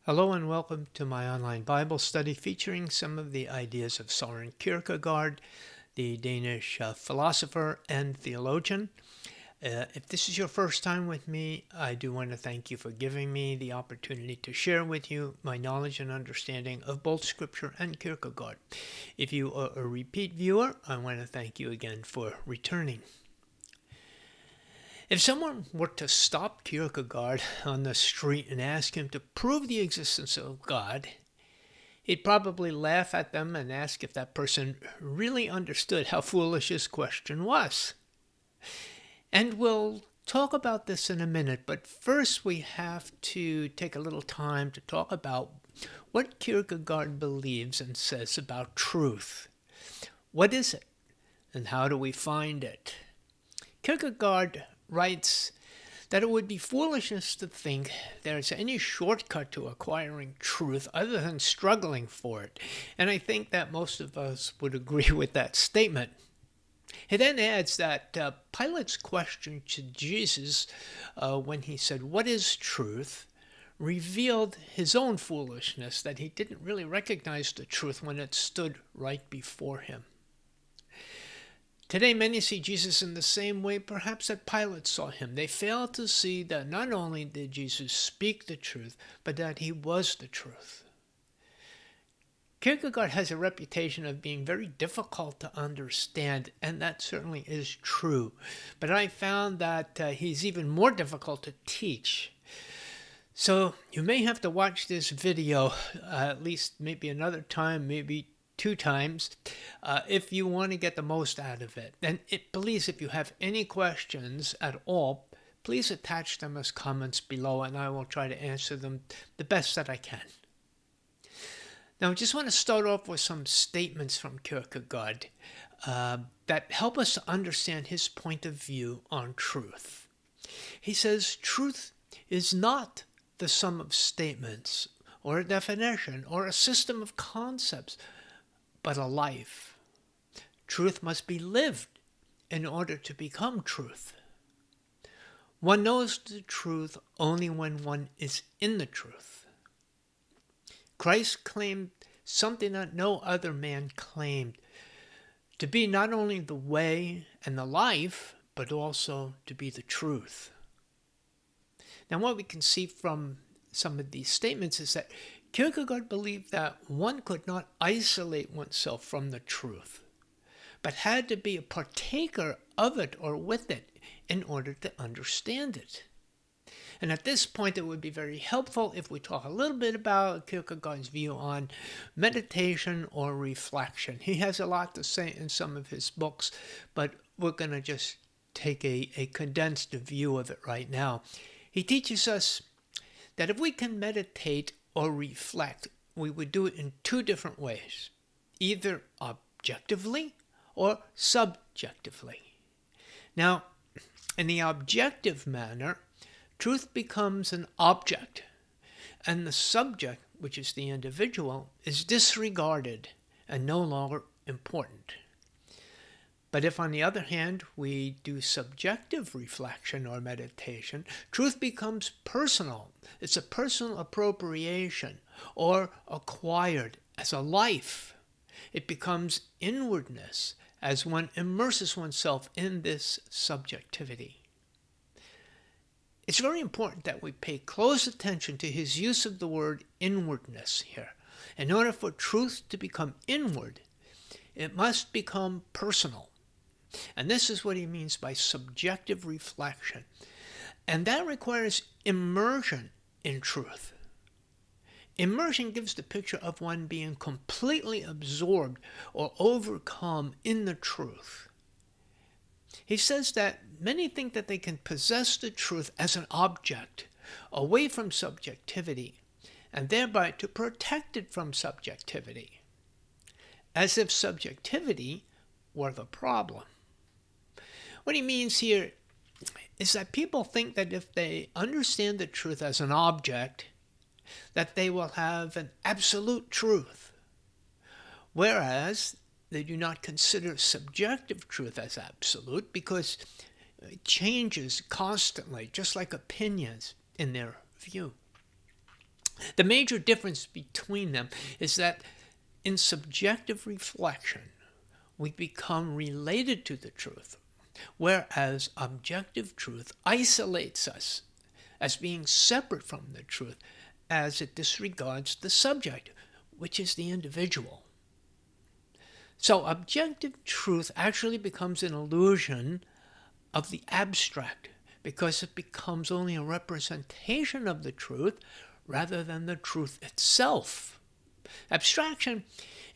Hello and welcome to my online Bible study featuring some of the ideas of Søren Kierkegaard, the Danish philosopher and theologian. If this is your first time with me, I do want to thank you for giving me the opportunity to share with you my knowledge and understanding of both Scripture and Kierkegaard. If you are a repeat viewer, I want to thank you again for returning. If someone were to stop Kierkegaard on the street and ask him to prove the existence of God, he'd probably laugh at them and ask if that person really understood how foolish his question was. And we'll talk about this in a minute, but first we have to take a little time to talk about what Kierkegaard believes and says about truth. What is it, and how do we find it? Kierkegaard writes that it would be foolishness to think there's any shortcut to acquiring truth other than struggling for it. And I think that most of us would agree with that statement. He then adds that Pilate's question to Jesus when he said, "What is truth?" revealed his own foolishness, that he didn't really recognize the truth when it stood right before him. Today, many see Jesus in the same way perhaps that Pilate saw him. They fail to see that not only did Jesus speak the truth, but that he was the truth. Kierkegaard has a reputation of being very difficult to understand, and that certainly is true. But I found that he's even more difficult to teach. So you may have to watch this video at least maybe another time, maybe 2 times, if you want to get the most out of it. And please, if you have any questions at all, please attach them as comments below, and I will try to answer them the best that I can. Now, I just want to start off with some statements from Kierkegaard that help us to understand his point of view on truth. He says, "Truth is not the sum of statements, or a definition, or a system of concepts, but a life. Truth must be lived in order to become truth. One knows the truth only when one is in the truth." Christ claimed something that no other man claimed, to be not only the way and the life, but also to be the truth. Now, what we can see from some of these statements is that Kierkegaard believed that one could not isolate oneself from the truth, but had to be a partaker of it or with it in order to understand it. And at this point, it would be very helpful if we talk a little bit about Kierkegaard's view on meditation or reflection. He has a lot to say in some of his books, but we're going to just take a condensed view of it right now. He teaches us that if we can meditate or reflect, we would do it in 2 different ways, either objectively or subjectively. Now, in the objective manner, truth becomes an object, and the subject, which is the individual, is disregarded and no longer important. But if, on the other hand, we do subjective reflection or meditation, truth becomes personal. It's a personal appropriation or acquired as a life. It becomes inwardness as one immerses oneself in this subjectivity. It's very important that we pay close attention to his use of the word inwardness here. In order for truth to become inward, it must become personal. And this is what he means by subjective reflection. And that requires immersion in truth. Immersion gives the picture of one being completely absorbed or overcome in the truth. He says that many think that they can possess the truth as an object, away from subjectivity, and thereby to protect it from subjectivity, as if subjectivity were the problem. What he means here is that people think that if they understand the truth as an object, that they will have an absolute truth, whereas they do not consider subjective truth as absolute because it changes constantly, just like opinions in their view. The major difference between them is that in subjective reflection, we become related to the truth, whereas objective truth isolates us as being separate from the truth, as it disregards the subject, which is the individual. So objective truth actually becomes an illusion of the abstract, because it becomes only a representation of the truth rather than the truth itself. Abstraction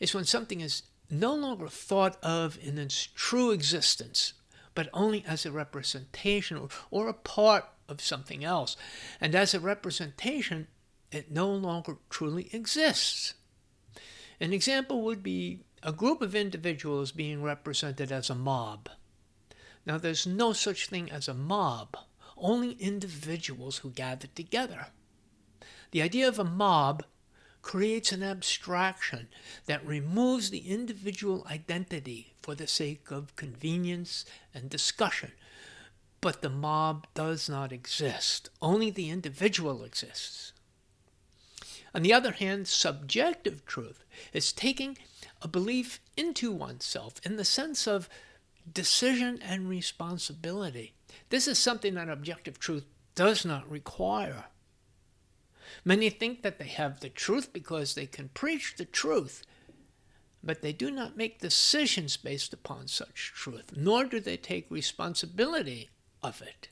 is when something is no longer thought of in its true existence, but only as a representation or a part of something else. And as a representation, it no longer truly exists. An example would be a group of individuals being represented as a mob. Now, there's no such thing as a mob, only individuals who gather together. The idea of a mob creates an abstraction that removes the individual identity for the sake of convenience and discussion. But the mob does not exist. Only the individual exists. On the other hand, subjective truth is taking a belief into oneself in the sense of decision and responsibility. This is something that objective truth does not require. Many think that they have the truth because they can preach the truth, but they do not make decisions based upon such truth, nor do they take responsibility of it.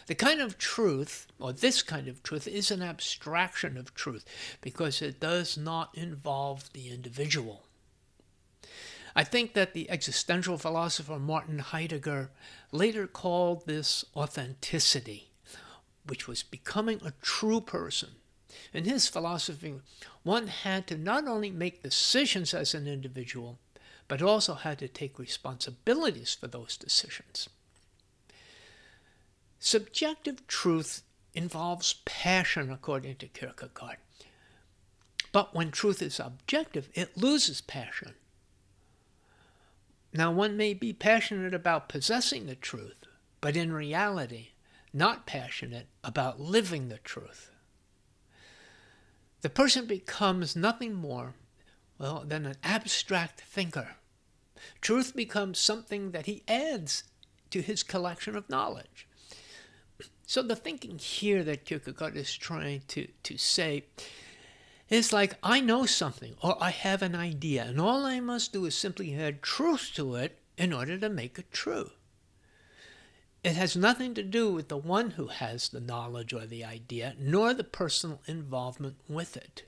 The kind of truth, or this kind of truth, is an abstraction of truth because it does not involve the individual. I think that the existential philosopher Martin Heidegger later called this authenticity, which was becoming a true person. In his philosophy, one had to not only make decisions as an individual, but also had to take responsibilities for those decisions. Subjective truth involves passion, according to Kierkegaard. But when truth is objective, it loses passion. Now, one may be passionate about possessing the truth, but in reality, not passionate about living the truth. The person becomes nothing more, than an abstract thinker. Truth becomes something that he adds to his collection of knowledge. So the thinking here that Kierkegaard is trying to say is like, I know something, or I have an idea, and all I must do is simply add truth to it in order to make it true. It has nothing to do with the one who has the knowledge or the idea, nor the personal involvement with it.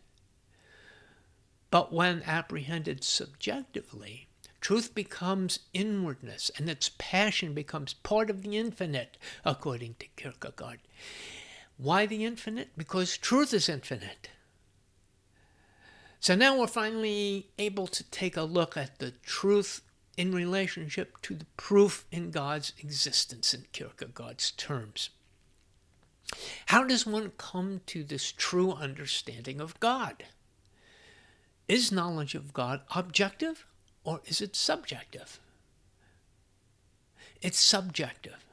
But when apprehended subjectively, truth becomes inwardness, and its passion becomes part of the infinite, according to Kierkegaard. Why the infinite? Because truth is infinite. So now we're finally able to take a look at the truth in relationship to the proof in God's existence in Kierkegaard's terms. How does one come to this true understanding of God? Is knowledge of God objective, or is it subjective? It's subjective,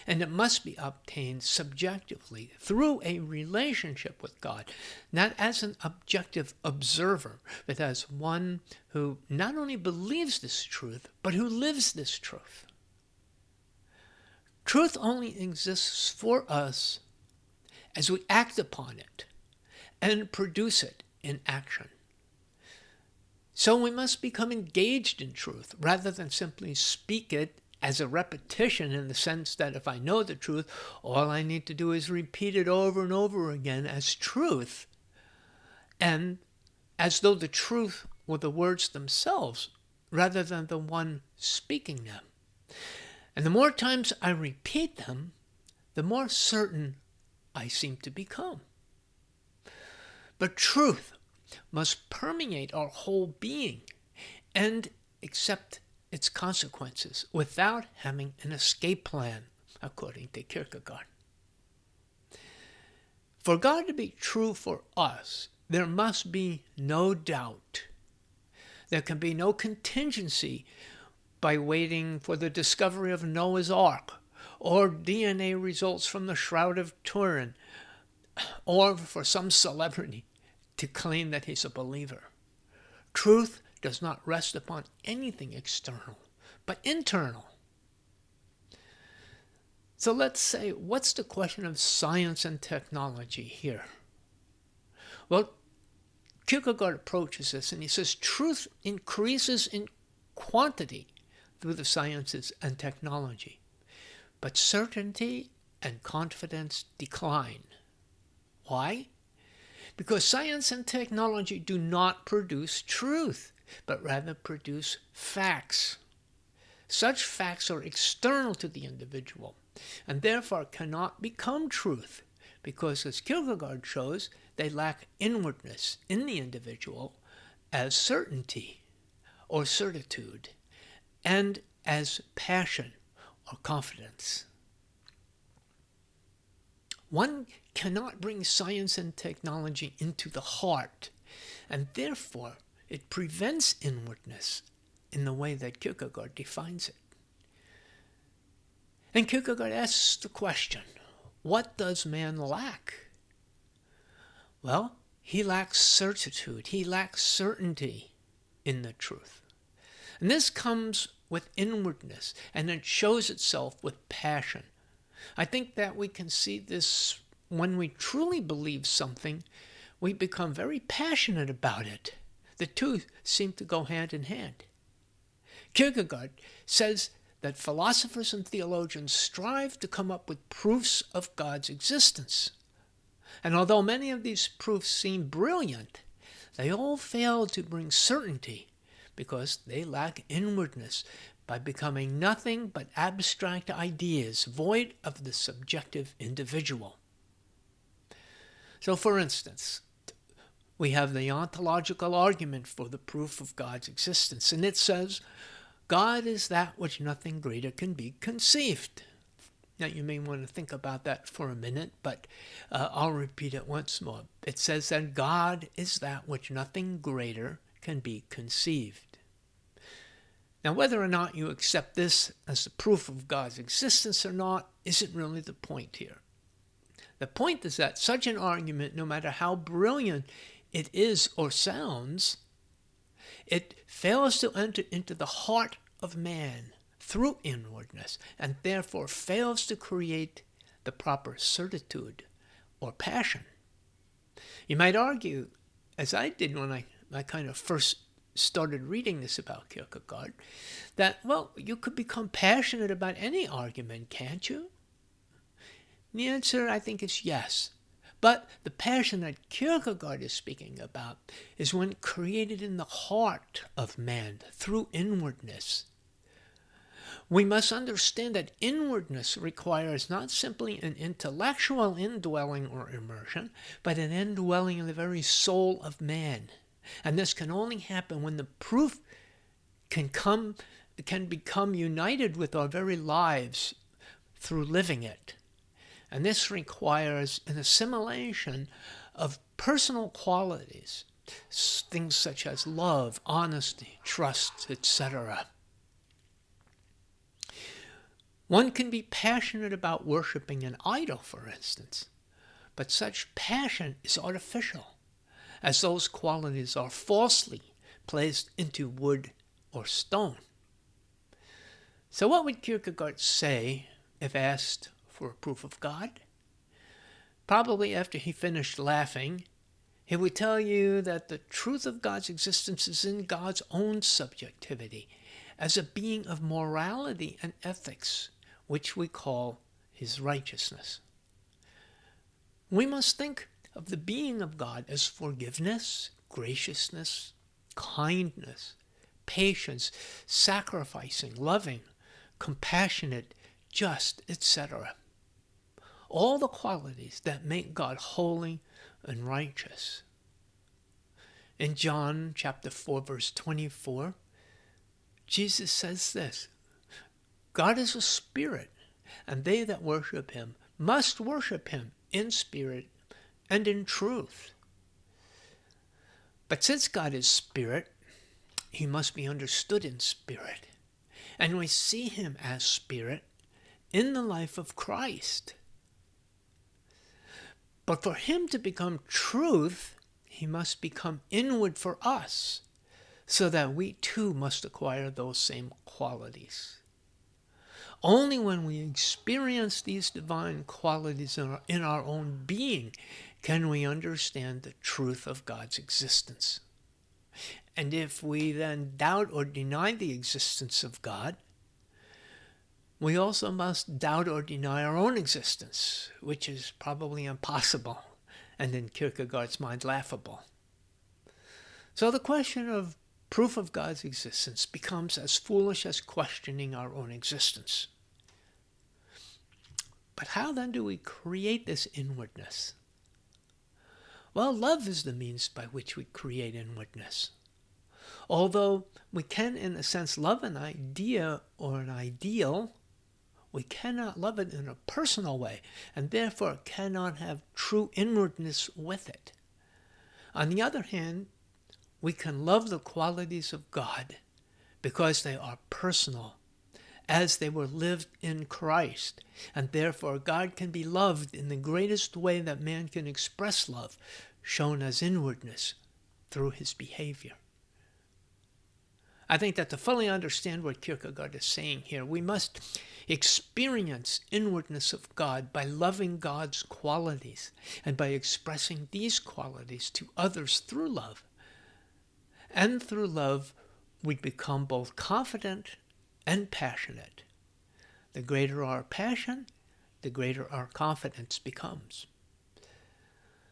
and it must be obtained subjectively through a relationship with God, not as an objective observer, but as one who not only believes this truth, but who lives this truth. Truth only exists for us as we act upon it and produce it in action. So we must become engaged in truth rather than simply speak it as a repetition, in the sense that if I know the truth, all I need to do is repeat it over and over again as truth, and as though the truth were the words themselves rather than the one speaking them. And the more times I repeat them, the more certain I seem to become. But truth must permeate our whole being and accept its consequences without having an escape plan, according to Kierkegaard. For God to be true for us, there must be no doubt. There can be no contingency by waiting for the discovery of Noah's Ark or DNA results from the Shroud of Turin or for some celebrity to claim that he's a believer. Truth does not rest upon anything external, but internal. So let's say, what's the question of science and technology here? Well, Kierkegaard approaches this and he says truth increases in quantity through the sciences and technology, but certainty and confidence decline. Why? Because science and technology do not produce truth, but rather produce facts. Such facts are external to the individual and therefore cannot become truth because, as Kierkegaard shows, they lack inwardness in the individual as certainty or certitude and as passion or confidence. One cannot bring science and technology into the heart, and therefore it prevents inwardness in the way that Kierkegaard defines it. And Kierkegaard asks the question, what does man lack? Well, he lacks certitude. He lacks certainty in the truth. And this comes with inwardness, and it shows itself with passion. I think that we can see this when we truly believe something, we become very passionate about it. The two seem to go hand in hand. Kierkegaard says that philosophers and theologians strive to come up with proofs of God's existence. And although many of these proofs seem brilliant, they all fail to bring certainty because they lack inwardness by becoming nothing but abstract ideas, void of the subjective individual. So, for instance, we have the ontological argument for the proof of God's existence, and it says, God is that which nothing greater can be conceived. Now, you may want to think about that for a minute, but I'll repeat it once more. It says that God is that which nothing greater can be conceived. Now, whether or not you accept this as the proof of God's existence or not isn't really the point here. The point is that such an argument, no matter how brilliant it is or sounds, it fails to enter into the heart of man through inwardness, and therefore fails to create the proper certitude or passion. You might argue, as I did when I kind of first started reading this about Kierkegaard, that, well, you could become passionate about any argument, can't you? The answer, I think, is yes. But the passion that Kierkegaard is speaking about is one created in the heart of man through inwardness. We must understand that inwardness requires not simply an intellectual indwelling or immersion, but an indwelling in the very soul of man. And this can only happen when the proof can become united with our very lives through living it. And this requires an assimilation of personal qualities, things such as love, honesty, trust, etc. One can be passionate about worshiping an idol, for instance, but such passion is artificial, as those qualities are falsely placed into wood or stone. So what would Kierkegaard say if asked for a proof of God? Probably after he finished laughing, he would tell you that the truth of God's existence is in God's own subjectivity, as a being of morality and ethics, which we call his righteousness. We must think of the being of God as forgiveness, graciousness, kindness, patience, sacrificing, loving, compassionate, just, etc. All the qualities that make God holy and righteous. In John chapter 4, verse 24, Jesus says this, God is a spirit, and they that worship him must worship him in spirit and in truth. But since God is spirit, he must be understood in spirit. And we see him as spirit in the life of Christ. But for him to become truth, he must become inward for us, so that we too must acquire those same qualities. Only when we experience these divine qualities in our own being can we understand the truth of God's existence. And if we then doubt or deny the existence of God, we also must doubt or deny our own existence, which is probably impossible, and in Kierkegaard's mind, laughable. So the question of proof of God's existence becomes as foolish as questioning our own existence. But how then do we create this inwardness? Well, love is the means by which we create inwardness. Although we can, in a sense, love an idea or an ideal, we cannot love it in a personal way, and therefore cannot have true inwardness with it. On the other hand, we can love the qualities of God because they are personal, as they were lived in Christ, and therefore God can be loved in the greatest way that man can express love, shown as inwardness through his behavior. I think that to fully understand what Kierkegaard is saying here, we must experience inwardness of God by loving God's qualities and by expressing these qualities to others through love. And through love, we become both confident and passionate. The greater our passion, the greater our confidence becomes.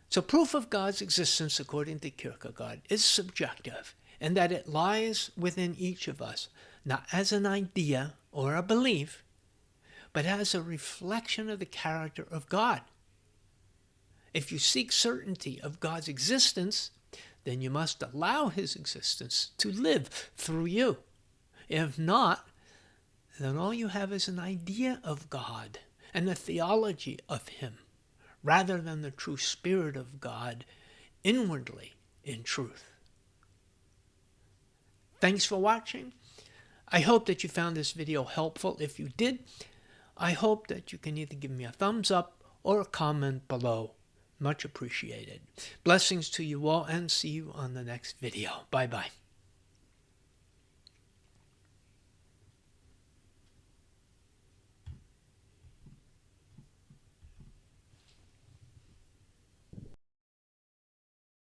So proof of God's existence, according to Kierkegaard, is subjective, and that it lies within each of us, not as an idea or a belief, but as a reflection of the character of God. If you seek certainty of God's existence, then you must allow his existence to live through you. If not, then all you have is an idea of God and a theology of him, rather than the true spirit of God inwardly in truth. Thanks for watching. I hope that you found this video helpful. If you did, I hope that you can either give me a thumbs up or a comment below. Much appreciated. Blessings to you all, and see you on the next video. Bye-bye.